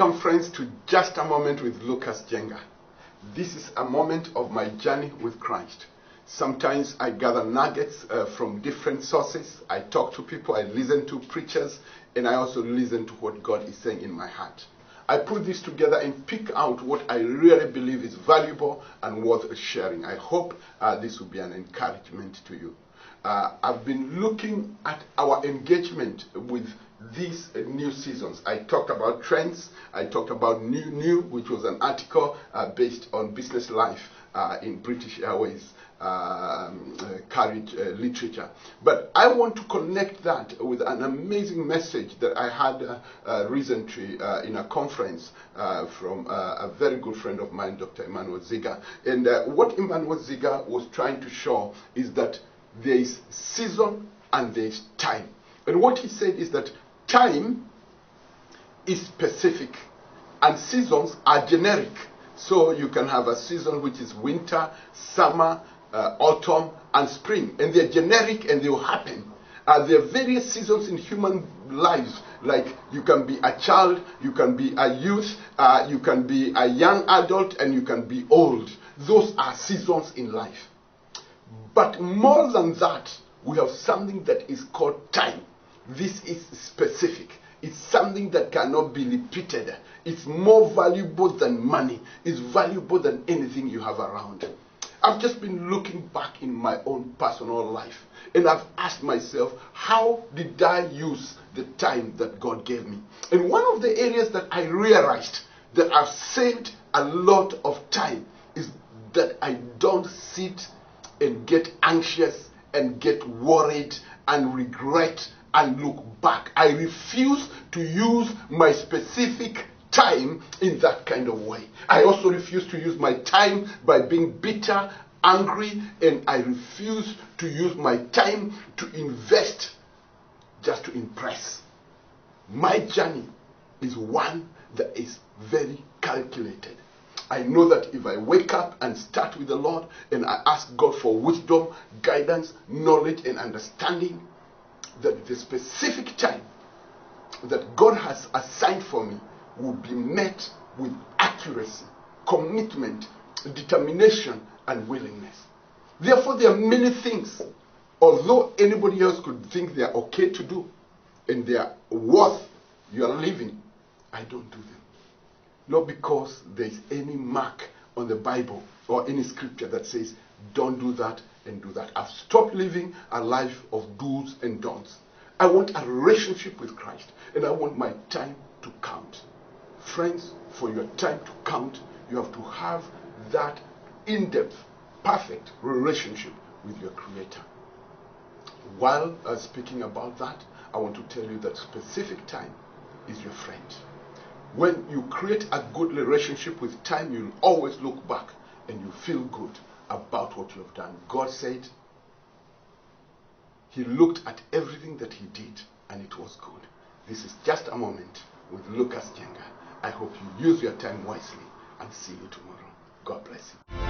Welcome, friends, to Just a Moment with Lukas Njenga. This is a moment of my journey with Christ. Sometimes I gather nuggets from different sources. I talk to people, I listen to preachers, and I also listen to what God is saying in my heart. I put this together and pick out what I really believe is valuable and worth sharing. I hope this will be an encouragement to you. I've been looking at our engagement with these new seasons. I talked about trends. I talked about new, which was an article based on business life in British Airways carriage literature. But I want to connect that with an amazing message that I had recently in a conference from a very good friend of mine, Dr. Njenga. And what Njenga was trying to show is that there is season and there is time. And what he said is that time is specific and seasons are generic. So you can have a season which is winter, summer, autumn, and spring. And they're generic and they will happen. There are various seasons in human lives. Like you can be a child, you can be a youth, you can be a young adult, and you can be old. Those are seasons in life. But more than that, we have something that is called time. This is specific. It's something that cannot be repeated. It's more valuable than money. It's valuable than anything you have around. I've just been looking back in my own personal life, and I've asked myself, how did I use the time that God gave me? And one of the areas that I realized that I've saved a lot of time is that I don't sit and get anxious and get worried and regret and look back. I refuse to use my specific time in that kind of way. I also refuse to use my time by being bitter, angry, and I refuse to use my time to invest just to impress. My journey is one that is very calculated. I know that if I wake up and start with the Lord and I ask God for wisdom, guidance, knowledge, and understanding, that the specific time that God has assigned for me will be met with accuracy, commitment, determination, and willingness. Therefore, there are many things, although anybody else could think they are okay to do and they are worth your living, I don't do them. Not because there is any mark on the Bible or any scripture that says, don't do that and do that. I've stopped living a life of do's and don'ts. I want a relationship with Christ, and I want my time to count. Friends, for your time to count, you have to have that in-depth, perfect relationship with your Creator. While speaking about that, I want to tell you that specific time is your friend. When you create a good relationship with time, you'll always look back and you feel good about what you have done. God said He looked at everything that He did and it was good. This is Just a Moment with Lukas Njenga. I hope you use your time wisely and see you tomorrow. God bless you.